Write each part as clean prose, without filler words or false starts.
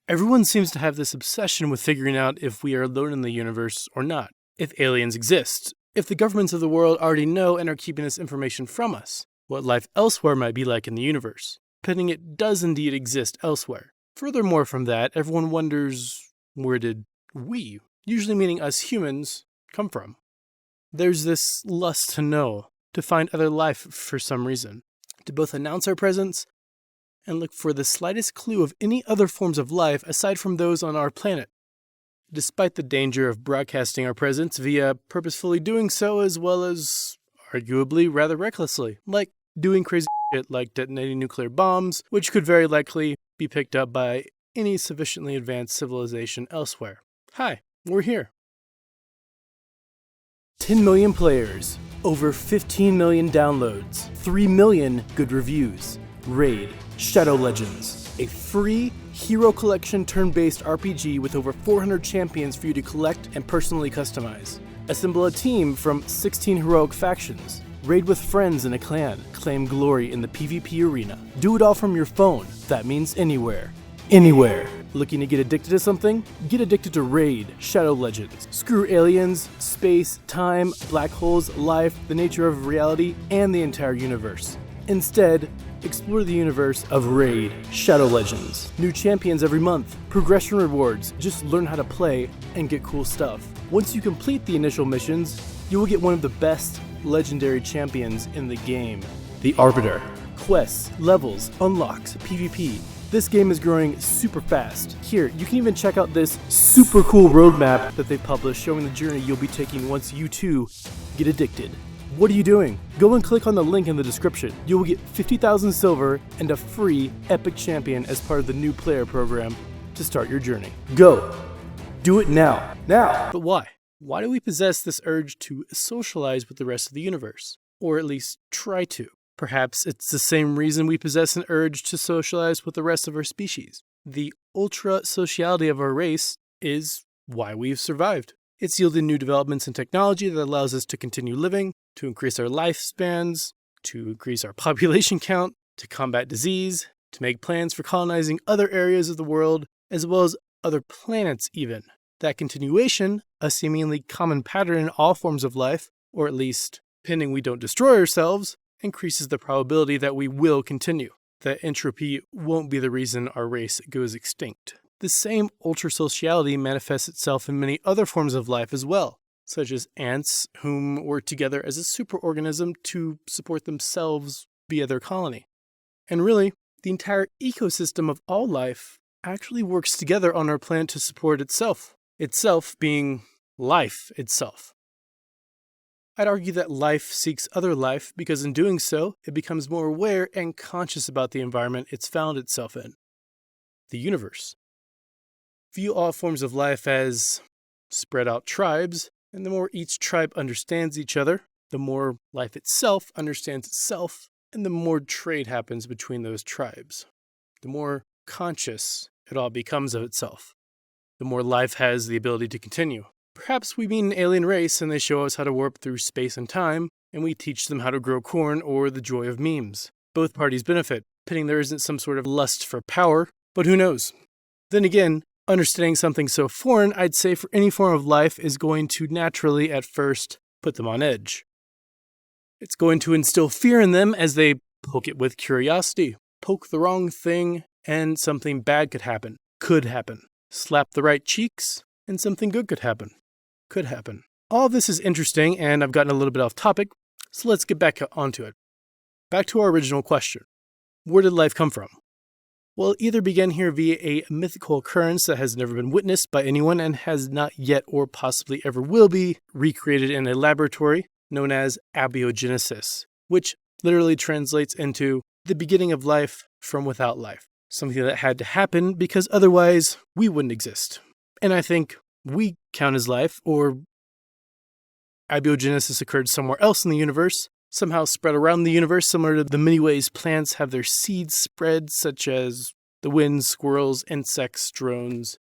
Everyone seems to have this obsession with figuring out if we are alone in the universe or not, if aliens exist, if the governments of the world already know and are keeping this information from us, what life elsewhere might be like in the universe, pending it does indeed exist elsewhere. Furthermore from that, everyone wonders, where did we, usually meaning us humans, come from? There's this lust to know, to find other life for some reason, to both announce our presence and look for the slightest clue of any other forms of life aside from those on our planet, despite the danger of broadcasting our presence via purposefully doing so as well as, arguably, rather recklessly, like doing crazy shit like detonating nuclear bombs, which could very likely be picked up by any sufficiently advanced civilization elsewhere. Hi, we're here. 10 million players, over 15 million downloads, 3 million good reviews. Raid Shadow Legends, a free hero collection turn-based RPG with over 400 champions for you to collect and personally customize. Assemble a team from 16 heroic factions. Raid with friends in a clan. Claim glory in the PvP arena. Do it all from your phone. That means anywhere. Anywhere. Looking to get addicted to something? Get addicted to Raid Shadow Legends. Screw aliens, space, time, black holes, life, the nature of reality, and the entire universe. Instead, explore the universe of Raid Shadow Legends. New champions every month, progression rewards, just learn how to play and get cool stuff. Once you complete the initial missions, you will get one of the best legendary champions in the game, the Arbiter. Quests, levels, unlocks, PvP. This game is growing super fast. Here, you can even check out this super cool roadmap that they published showing the journey you'll be taking once you too get addicted. What are you doing? Go and click on the link in the description. You will get 50,000 silver and a free epic champion as part of the new player program to start your journey. Go! Do it now! Now! But why? Why do we possess this urge to socialize with the rest of the universe? Or at least try to. Perhaps it's the same reason we possess an urge to socialize with the rest of our species. The ultra-sociality of our race is why we've survived. It's yielded new developments in technology that allows us to continue living, to increase our lifespans, to increase our population count, to combat disease, to make plans for colonizing other areas of the world, as well as other planets even. That continuation, a seemingly common pattern in all forms of life, or at least, pending we don't destroy ourselves, increases the probability that we will continue. That entropy won't be the reason our race goes extinct. The same ultra-sociality manifests itself in many other forms of life as well, such as ants, whom work together as a superorganism to support themselves via their colony. And really, the entire ecosystem of all life actually works together on our planet to support itself being life itself. I'd argue that life seeks other life because in doing so, it becomes more aware and conscious about the environment it's found itself in, the universe. View all forms of life as spread out tribes, and the more each tribe understands each other, the more life itself understands itself, and the more trade happens between those tribes. The more conscious it all becomes of itself, the more life has the ability to continue. Perhaps we meet an alien race and they show us how to warp through space and time, and we teach them how to grow corn or the joy of memes. Both parties benefit, pending there isn't some sort of lust for power, but who knows? Then again, understanding something so foreign, I'd say for any form of life is going to naturally, at first, put them on edge. It's going to instill fear in them as they poke it with curiosity. Poke the wrong thing, and something bad could happen. Could happen. Slap the right cheeks, and something good could happen. Could happen. All this is interesting, and I've gotten a little bit off topic, so let's get back onto it. Back to our original question. Where did life come from? Well, it either began here via a mythical occurrence that has never been witnessed by anyone and has not yet or possibly ever will be recreated in a laboratory known as Abiogenesis, which literally translates into the beginning of life from without life. Something that had to happen because otherwise we wouldn't exist. And I think we count as life, or abiogenesis occurred somewhere else in the universe, somehow spread around the universe, similar to the many ways plants have their seeds spread, such as the wind, squirrels, insects, drones,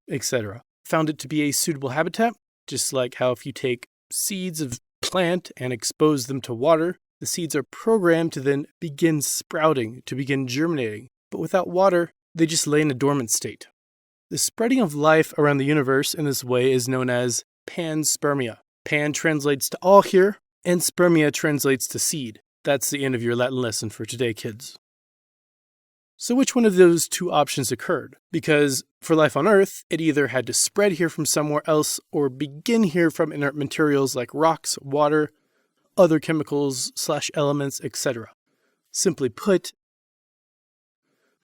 etc. Found it to be a suitable habitat, just like how if you take seeds of plant and expose them to water, the seeds are programmed to then begin sprouting, to begin germinating. But without water, they just lay in a dormant state. The spreading of life around the universe in this way is known as panspermia. Pan translates to all here, and spermia translates to seed. That's the end of your Latin lesson for today, kids. So which one of those two options occurred? Because for life on Earth, it either had to spread here from somewhere else or begin here from inert materials like rocks, water, other chemicals / elements, etc. Simply put,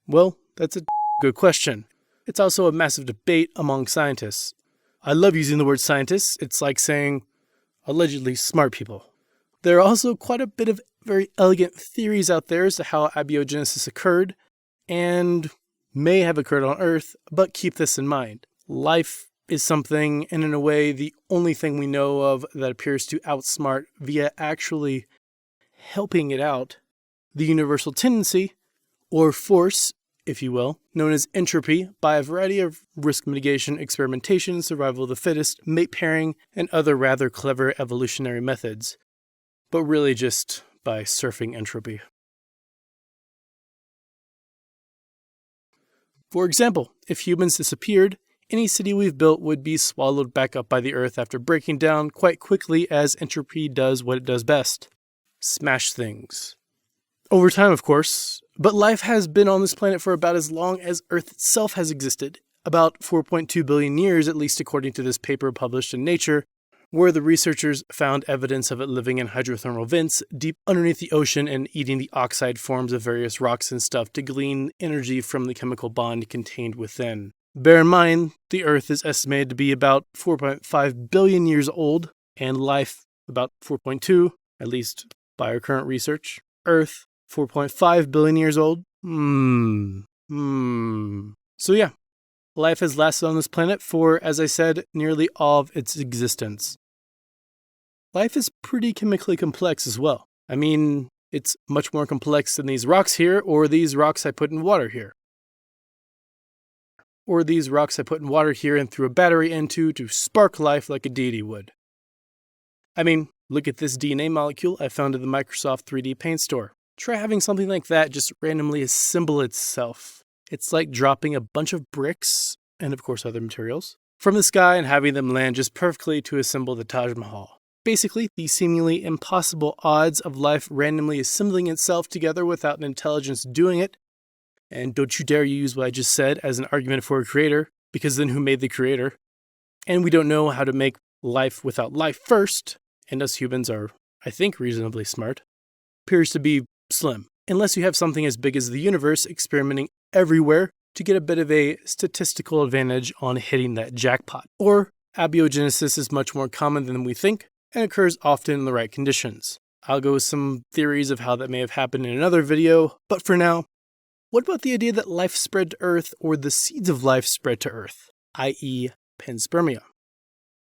well, that's a good question. It's also a massive debate among scientists. I love using the word scientists. It's like saying allegedly smart people. There are also quite a bit of very elegant theories out there as to how abiogenesis occurred and may have occurred on Earth, but keep this in mind. Life is something, and in a way, the only thing we know of that appears to outsmart via actually helping it out, the universal tendency, or force, if you will, known as entropy, by a variety of risk mitigation, experimentation, survival of the fittest, mate pairing, and other rather clever evolutionary methods. But really just by surfing entropy. For example, if humans disappeared, any city we've built would be swallowed back up by the Earth after breaking down quite quickly as entropy does what it does best. Smash things. Over time, of course, but life has been on this planet for about as long as Earth itself has existed, about 4.2 billion years, at least according to this paper published in Nature, where the researchers found evidence of it living in hydrothermal vents deep underneath the ocean and eating the oxide forms of various rocks and stuff to glean energy from the chemical bond contained within. Bear in mind, the Earth is estimated to be about 4.5 billion years old, and life about 4.2, at least by our current research. Earth, 4.5 billion years old. So yeah, life has lasted on this planet for, as I said, nearly all of its existence. Life is pretty chemically complex as well. I mean, it's much more complex than these rocks here, or these rocks I put in water here. Or these rocks I put in water here and threw a battery into to spark life like a deity would. I mean, look at this DNA molecule I found in the Microsoft 3D Paint store. Try having something like that just randomly assemble itself. It's like dropping a bunch of bricks, and of course other materials, from the sky and having them land just perfectly to assemble the Taj Mahal. Basically, the seemingly impossible odds of life randomly assembling itself together without an intelligence doing it. And don't you dare use what I just said as an argument for a creator, because then who made the creator? And we don't know how to make life without life first, and us humans are, I think, reasonably smart. Appears to be slim, unless you have something as big as the universe experimenting everywhere to get a bit of a statistical advantage on hitting that jackpot. Or abiogenesis is much more common than we think and occurs often in the right conditions. I'll go with some theories of how that may have happened in another video, but for now, what about the idea that life spread to Earth or the seeds of life spread to Earth, i.e. panspermia?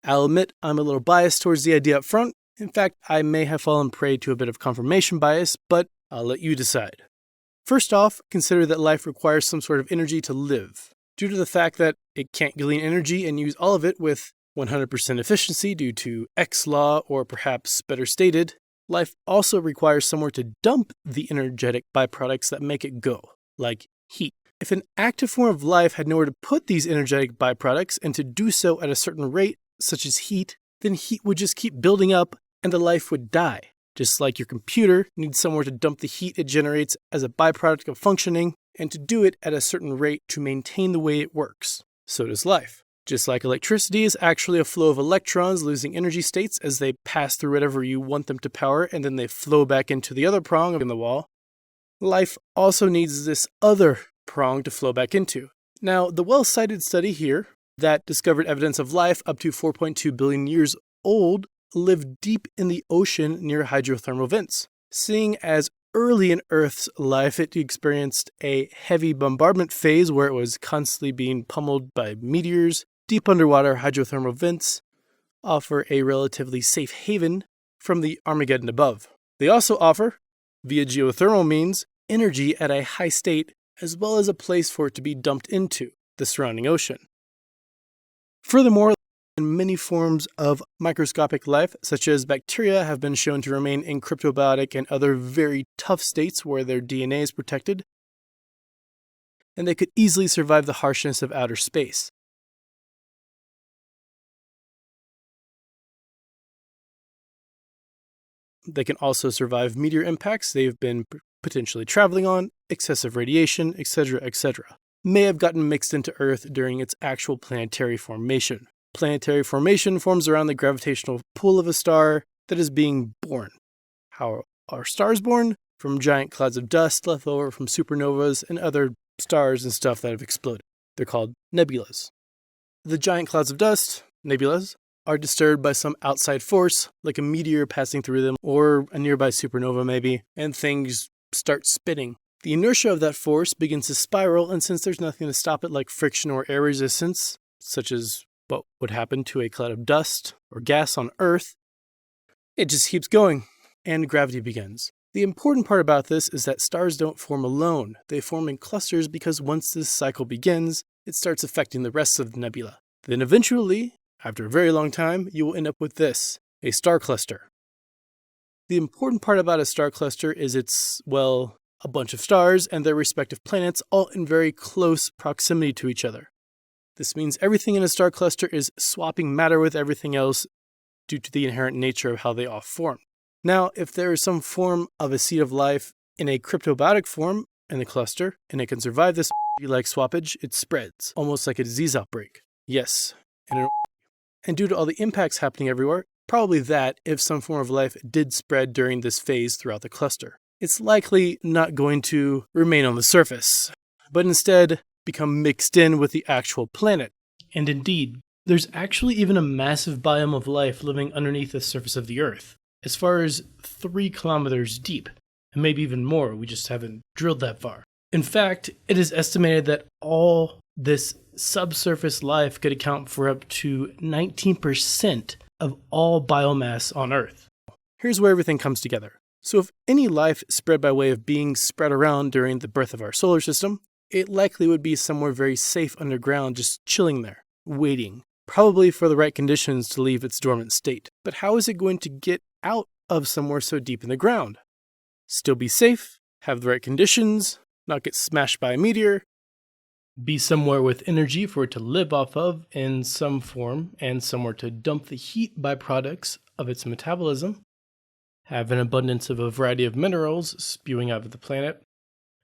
I'll admit I'm a little biased towards the idea up front. In fact, I may have fallen prey to a bit of confirmation bias, but I'll let you decide. First off, consider that life requires some sort of energy to live. Due to the fact that it can't glean energy and use all of it with 100% efficiency due to X law, or perhaps better stated, life also requires somewhere to dump the energetic byproducts that make it go, like heat. If an active form of life had nowhere to put these energetic byproducts and to do so at a certain rate, such as heat, then heat would just keep building up and the life would die. Just like your computer needs somewhere to dump the heat it generates as a byproduct of functioning, and to do it at a certain rate to maintain the way it works. So does life. Just like electricity is actually a flow of electrons losing energy states as they pass through whatever you want them to power and then they flow back into the other prong in the wall, life also needs this other prong to flow back into. Now, the well-cited study here that discovered evidence of life up to 4.2 billion years old lived deep in the ocean near hydrothermal vents. Seeing as early in Earth's life it experienced a heavy bombardment phase where it was constantly being pummeled by meteors, deep underwater hydrothermal vents offer a relatively safe haven from the Armageddon above. They also offer, via geothermal means, energy at a high state as well as a place for it to be dumped into, the surrounding ocean. Furthermore, many forms of microscopic life, such as bacteria, have been shown to remain in cryptobiotic and other very tough states where their DNA is protected. and they could easily survive the harshness of outer space. They can also survive meteor impacts they've been potentially traveling on, excessive radiation, etc., etc. May have gotten mixed into Earth during its actual planetary formation. Planetary formation forms around the gravitational pull of a star that is being born. How are stars born? From giant clouds of dust left over from supernovas and other stars and stuff that have exploded. They're called nebulas. The giant clouds of dust, nebulas, are disturbed by some outside force, like a meteor passing through them, or a nearby supernova maybe, and things start spinning. The inertia of that force begins to spiral, and since there's nothing to stop it like friction or air resistance, such as what would happen to a cloud of dust or gas on Earth, it just keeps going, and gravity begins. The important part about this is that stars don't form alone. They form in clusters because once this cycle begins, it starts affecting the rest of the nebula. Then eventually, after a very long time, you will end up with this, a star cluster. The important part about a star cluster is it's, well, a bunch of stars and their respective planets all in very close proximity to each other. This means everything in a star cluster is swapping matter with everything else due to the inherent nature of how they all form. Now, if there is some form of a seed of life in a cryptobiotic form in the cluster, and it can survive this like swappage, it spreads, almost like a disease outbreak. Yes, and due to all the impacts happening everywhere, probably that if some form of life did spread during this phase throughout the cluster. It's likely not going to remain on the surface, but instead become mixed in with the actual planet. And indeed, there's actually even a massive biome of life living underneath the surface of the Earth, as far as 3 kilometers deep, and maybe even more, we just haven't drilled that far. In fact, it is estimated that all this subsurface life could account for up to 19% of all biomass on Earth. Here's where everything comes together. So if any life spread by way of being spread around during the birth of our solar system, it likely would be somewhere very safe underground, just chilling there, waiting, probably for the right conditions to leave its dormant state. But how is it going to get out of somewhere so deep in the ground? Still be safe, have the right conditions, not get smashed by a meteor, be somewhere with energy for it to live off of in some form, and somewhere to dump the heat byproducts of its metabolism, have an abundance of a variety of minerals spewing out of the planet,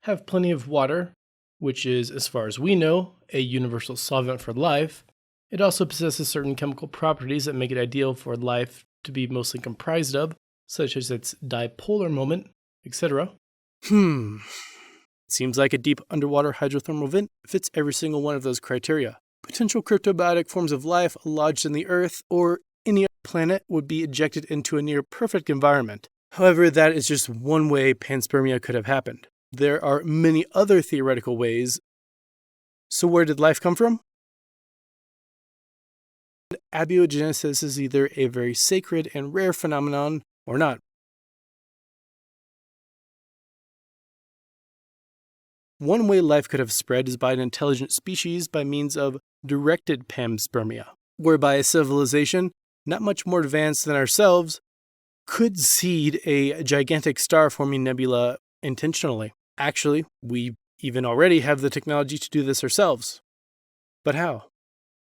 have plenty of water, which is, as far as we know, a universal solvent for life. It also possesses certain chemical properties that make it ideal for life to be mostly comprised of, such as its dipolar moment, etc. Seems like a deep underwater hydrothermal vent fits every single one of those criteria. Potential cryptobiotic forms of life lodged in the Earth or any other planet would be ejected into a near perfect environment. However, that is just one way panspermia could have happened. There are many other theoretical ways. So where did life come from? Abiogenesis is either a very sacred and rare phenomenon or not. One way life could have spread is by an intelligent species by means of directed panspermia, whereby a civilization not much more advanced than ourselves could seed a gigantic star-forming nebula intentionally. Actually, we even already have the technology to do this ourselves. But how?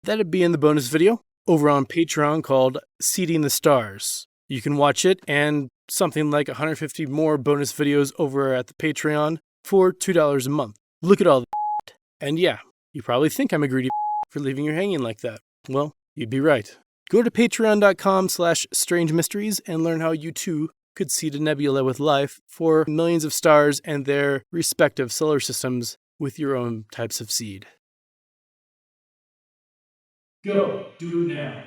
That'd be in the bonus video over on Patreon called Seeding the Stars. You can watch it and something like 150 more bonus videos over at the Patreon for $2 a month. Look at all that. And yeah, you probably think I'm a greedy for leaving you hanging like that. Well, you'd be right. Go to patreon.com/strangemysteries and learn how you too could seed a nebula with life for millions of stars and their respective solar systems with your own types of seed. Go, do it now.